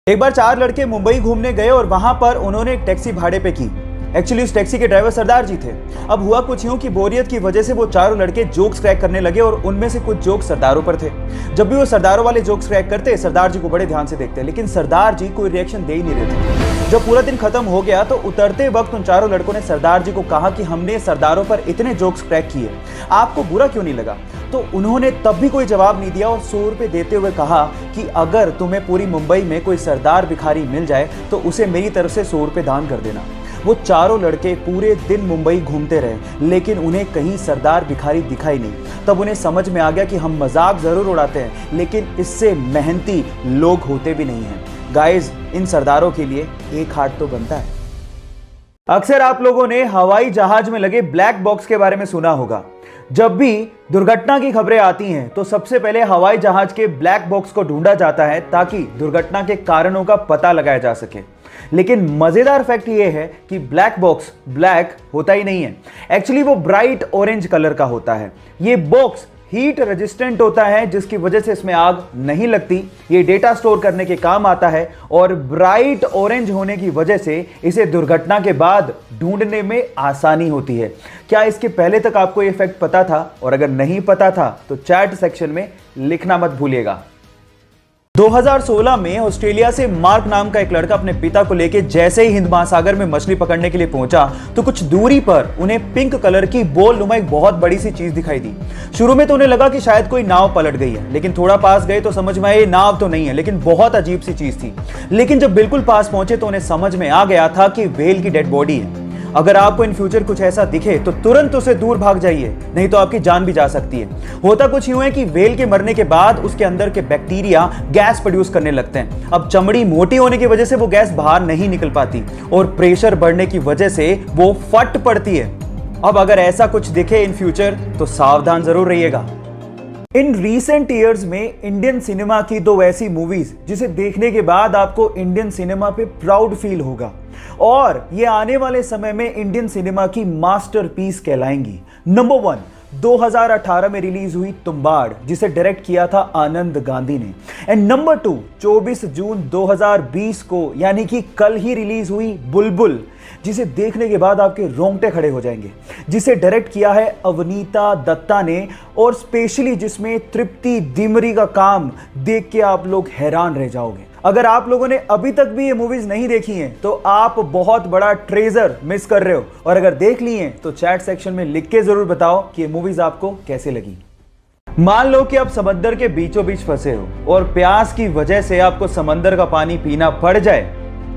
एक बार चार लड़के मुंबई घूमने गए और वहां पर उन्होंने एक टैक्सी भाड़े पे की। एक्चुअली उस टैक्सी के ड्राइवर सरदार जी थे। अब हुआ कुछ यूं कि बोरियत की वजह से वो चारों लड़के जोक्स क्रैक करने लगे और उनमें से कुछ जोक्स सरदारों पर थे। जब भी वो सरदारों वाले जोक्स क्रैक करते, सरदार जी को बड़े ध्यान से देखते, लेकिन सरदार जी कोई रिएक्शन दे ही नहीं रहे थे। जब पूरा दिन खत्म हो गया तो उतरते वक्त उन चारों लड़कों ने सरदार जी को कहा कि हमने सरदारों पर इतने जोक्स क्रैक किए, आपको बुरा क्यों नहीं लगा? तो उन्होंने तब भी कोई जवाब नहीं दिया और 100 रुपए देते हुए कहा कि अगर तुम्हें पूरी मुंबई में कोई सरदार भिखारी मिल जाए तो उसे मेरी तरफ से 100 रुपए दान कर देना। वो चारों लड़के पूरे दिन मुंबई घूमते रहे, लेकिन उन्हें कहीं सरदार भिखारी दिखाई नहीं। तब उन्हें समझ में आ गया कि हम मजाक जरूर उड़ाते हैं, लेकिन इससे मेहनती लोग होते भी नहीं हैं। गाइस, इन सरदारों के लिए एक हाथ तो बनता है। अक्सर आप लोगों ने हवाई जहाज में लगे ब्लैक बॉक्स के बारे में सुना होगा। जब भी दुर्घटना की खबरें आती हैं तो सबसे पहले हवाई जहाज के ब्लैक बॉक्स को ढूंढा जाता है ताकि दुर्घटना के कारणों का पता लगाया जा सके। लेकिन मजेदार फैक्ट यह है कि ब्लैक बॉक्स ब्लैक होता ही नहीं है। एक्चुअली वो ब्राइट ऑरेंज कलर का होता है। ये बॉक्स हीट रेजिस्टेंट होता है, जिसकी वजह से इसमें आग नहीं लगती। ये डेटा स्टोर करने के काम आता है और ब्राइट ऑरेंज होने की वजह से इसे दुर्घटना के बाद ढूंढने में आसानी होती है। क्या इसके पहले तक आपको ये फैक्ट पता था? और अगर नहीं पता था तो चैट सेक्शन में लिखना मत भूलिएगा। 2016 में ऑस्ट्रेलिया से मार्क नाम का एक लड़का अपने पिता को लेकर जैसे ही हिंद महासागर में मछली पकड़ने के लिए पहुंचा तो कुछ दूरी पर उन्हें पिंक कलर की बोल नुमा एक बहुत बड़ी सी चीज दिखाई दी। शुरू में तो उन्हें लगा कि शायद कोई नाव पलट गई है, लेकिन थोड़ा पास गए तो समझ में आया ये नाव तो नहीं है, लेकिन बहुत अजीब सी चीज थी। लेकिन जब बिल्कुल पास पहुंचे तो उन्हें समझ में आ गया था कि व्हेल की डेड बॉडी है। अगर आपको इन फ्यूचर कुछ ऐसा दिखे तो तुरंत उसे दूर भाग जाइए, नहीं तो आपकी जान भी जा सकती है। होता कुछ यूं है कि व्हेल के मरने के बाद उसके अंदर के बैक्टीरिया गैस प्रोड्यूस करने लगते हैं। अब चमड़ी मोटी होने की वजह से वो गैस बाहर नहीं निकल पाती और प्रेशर बढ़ने की वजह से वो फट पड़ती है। अब अगर ऐसा कुछ दिखे इन फ्यूचर तो सावधान जरूर रहिएगा। इन रीसेंट ईयर्स में इंडियन सिनेमा की दो ऐसी मूवीज जिसे देखने के बाद आपको इंडियन सिनेमा पे प्राउड फील होगा और ये आने वाले समय में इंडियन सिनेमा की मास्टरपीस कहलाएंगी। नंबर 1, 2018 में रिलीज हुई तुम्बाड़, जिसे डायरेक्ट किया था आनंद गांधी ने। एंड नंबर 2, 24 जून 2020 को यानी कि कल ही रिलीज हुई बुलबुल, जिसे देखने के बाद आपके रोंगटे खड़े हो जाएंगे, जिसे डायरेक्ट किया है अवनीता दत्ता ने और स्पेशली जिसमें तृप्ति दिमरी का काम देख के आप लोग हैरान रह जाओगे। अगर आप लोगों ने अभी तक भी ये मूवीज नहीं देखी हैं तो आप बहुत बड़ा ट्रेजर मिस कर रहे हो, और अगर देख ली हैं तो चैट सेक्शन में लिख के जरूर बताओ कि ये मूवीज आपको कैसे लगी। मान लो कि आप समंदर के बीचों बीच फंसे हो और प्यास की वजह से आपको समंदर का पानी पीना पड़ जाए,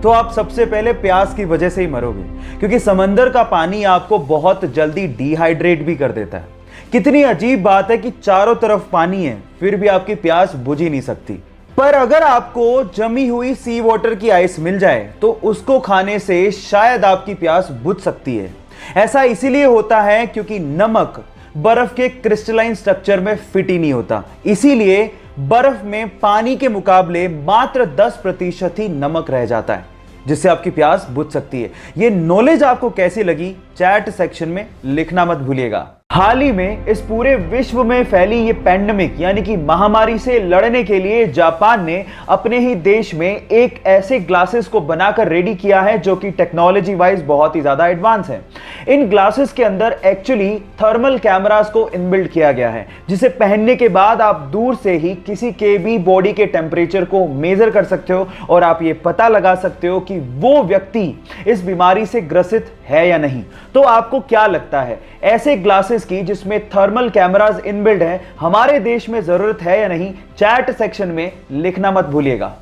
तो आप सबसे पहले प्यास की वजह से ही मरोगे, क्योंकि समंदर का पानी आपको बहुत जल्दी डिहाइड्रेट भी कर देता है। कितनी अजीब बात है कि चारों तरफ पानी है फिर भी आपकी प्यास बुझ ही नहीं सकती। पर अगर आपको जमी हुई सी वाटर की आइस मिल जाए तो उसको खाने से शायद आपकी प्यास बुझ सकती है। ऐसा इसीलिए होता है क्योंकि नमक बर्फ के क्रिस्टलाइन स्ट्रक्चर में फिट ही नहीं होता, इसीलिए बर्फ में पानी के मुकाबले मात्र 10% ही नमक रह जाता है, जिससे आपकी प्यास बुझ सकती है। ये नॉलेज आपको कैसी लगी चैट सेक्शन में लिखना मत भूलिएगा। हाल ही में इस पूरे विश्व में फैली ये पैंडेमिक यानी कि महामारी से लड़ने के लिए जापान ने अपने ही देश में एक ऐसे ग्लासेस को बनाकर रेडी किया है जो कि टेक्नोलॉजी वाइज बहुत ही ज्यादा एडवांस है। इन ग्लासेस के अंदर एक्चुअली थर्मल कैमरास को इनबिल्ट किया गया है, जिसे पहनने के बाद आप दूर से ही किसी के भी बॉडी के टेम्परेचर को मेजर कर सकते हो और आप ये पता लगा सकते हो कि वो व्यक्ति इस बीमारी से ग्रसित है या नहीं। तो आपको क्या लगता है, ऐसे ग्लासेस की जिसमें थर्मल कैमरास इनबिल्ट है हमारे देश में जरूरत है या नहीं? चैट सेक्शन में लिखना मत भूलिएगा।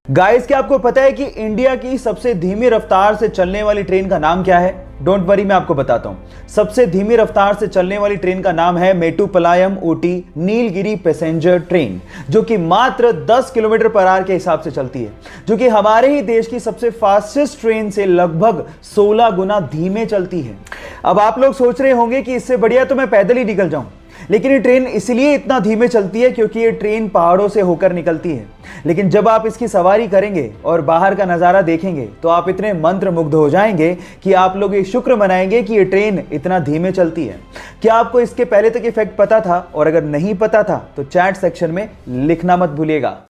गाइस, क्या आपको पता है कि इंडिया की सबसे धीमी रफ्तार से चलने वाली ट्रेन का नाम क्या है? डोंट वरी, मैं आपको बताता हूं। सबसे धीमी रफ्तार से चलने वाली ट्रेन का नाम है मेट्टुपालयम ऊटी नीलगिरी पैसेंजर ट्रेन, जो कि मात्र 10 किलोमीटर पर आवर के हिसाब से चलती है, जो कि हमारे ही देश की सबसे फास्टेस्ट ट्रेन से लगभग 16 गुना धीमे चलती है। अब आप लोग सोच रहे होंगे कि इससे बढ़िया तो मैं पैदल ही निकल जाऊं, लेकिन ये ट्रेन इसलिए इतना धीमे चलती है क्योंकि ये ट्रेन पहाड़ों से होकर निकलती है। लेकिन जब आप इसकी सवारी करेंगे और बाहर का नज़ारा देखेंगे तो आप इतने मंत्रमुग्ध हो जाएंगे कि आप लोग ये शुक्र मनाएंगे कि ये ट्रेन इतना धीमे चलती है। क्या आपको इसके पहले तक इफेक्ट पता था? और अगर नहीं पता था तो चैट सेक्शन में लिखना मत भूलिएगा।